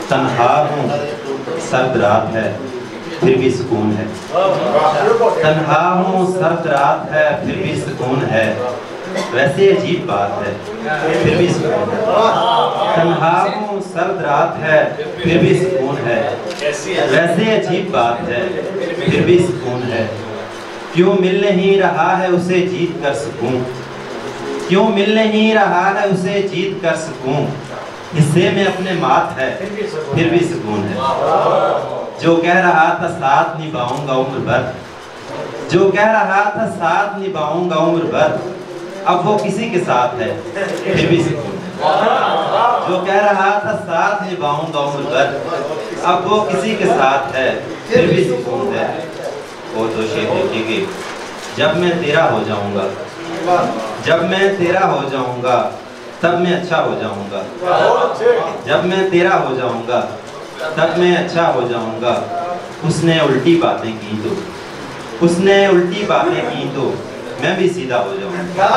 تنہا ہوں سرد رات ہے پھر بھی سکون ہے، تنہا ہوں سرد رات ہے پھر بھی سکون ہے، ویسے عجیب بات ہے پھر بھی سکون ہے، تنہا ہوں سرد رات ہے پھر بھی سکون ہے، ویسے عجیب بات ہے پھر بھی سکون ہے، کیوں مل نہیں رہا ہے اسے جیت کر سکون، کیوں مل نہیں رہا ہے اسے جیت کر سکون، حصے میں اپنے مات ہے پھر بھی سکون ہے، جو کہہ رہا تھا ساتھ نبھاؤں گا عمر بھر، جو کہہ رہا تھا ساتھ نبھاؤں گا عمر بھر، اب وہ کسی کے ساتھ ہے پھر بھی سکون ہے، جو کہہ رہا تھا ساتھ نبھاؤں گا عمر بھر، اب وہ کسی کے ساتھ ہے پھر بھی سکون ہے۔ وہ تو شیخ لکھے گی جب میں تیرا ہو جاؤں گا، جب میں تیرا ہو جاؤں گا تب میں اچھا ہو جاؤں گا، جب میں تیرا ہو جاؤں گا تب میں اچھا ہو جاؤں گا، اس نے الٹی باتیں کی تو، اس نے الٹی باتیں کی تو میں بھی سیدھا ہو جاؤں گا،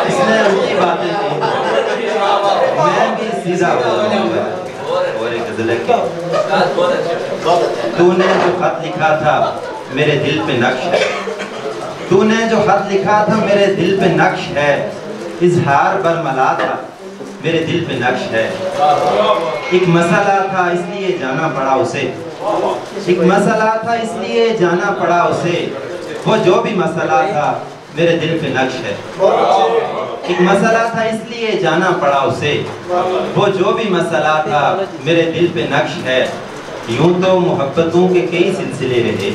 اس نے الٹی باتیں کی تو میں بھی سیدھا ہو جاؤں گا۔ اور ایک غزل ہے کہ تو نے جو خط لکھا تھا میرے دل پہ نقش ہے، تو نے جو خط لکھا تھا میرے دل پہ نقش ہے، اظہار برملا تھا میرے دل پہ نقش ہے، ایک مسئلہ تھا اس لیے جانا پڑا اسے، ایک مسئلہ تھا اس لیے جانا پڑا اسے، وہ جو بھی مسئلہ تھا میرے دل پہ نقش ہے، ایک مسئلہ تھا اس لیے جانا پڑا اسے، وہ جو بھی مسئلہ تھا میرے دل پہ نقش ہے، یوں تو محبتوں کے کئی سلسلے رہے،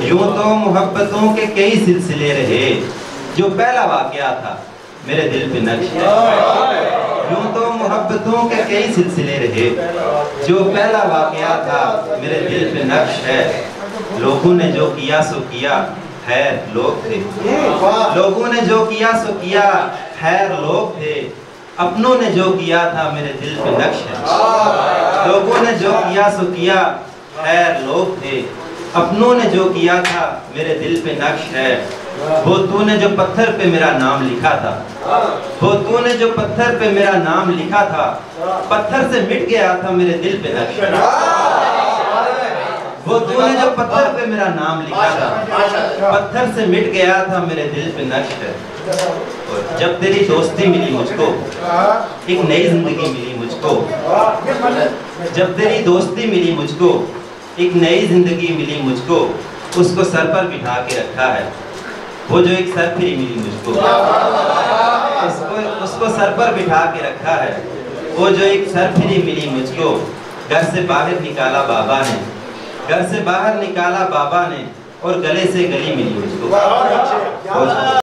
یوں تو محبتوں کے کئی سلسلے رہے، جو پہلا واقعہ تھا میرے دل پہ نقش ہے، یوں تو محبتوں کے کئی سلسلے رہے، جو پہلا واقعہ تھا میرے دل پہ نقش ہے، لوگوں نے جو کیا سو کیا خیر لوگ تھے، لوگوں نے جو کیا سو کیا خیر لوگ تھے، اپنوں نے جو کیا تھا میرے دل پہ نقش ہے، لوگوں نے جو کیا سو کیا خیر لوگ تھے، اپنوں نے جو کیا تھا میرے دل پہ نقش ہے، وہ تو نے جو پتھر پہ میرا نام لکھا تھا، وہ تو نے جو پتھر پہ میرا نام لکھا تھا، پتھر سے مٹ گیا تھا میرے دل پہ نقش ہے، وہ تو نے جو پتھر پہ میرا نام لکھا تھا، پتھر سے مٹ گیا تھا میرے دل پہ نقش ہے، جب تیری دوستی ملی مجھ کو ایک نئی زندگی ملی مجھ کو، جب تیری دوستی ملی مجھ کو ایک نئی زندگی ملی مجھ کو، اس کو سر پر بٹھا کے رکھا ہے، وہ جو ایک سر پھری ملی مجھ کو، اس کو سر پر بٹھا کے رکھا ہے، وہ جو ایک سر پھری ملی مجھ کو، گھر سے باہر نکالا بابا نے، گھر سے باہر نکالا بابا نے، اور گلے سے گلی ملی مجھ کو۔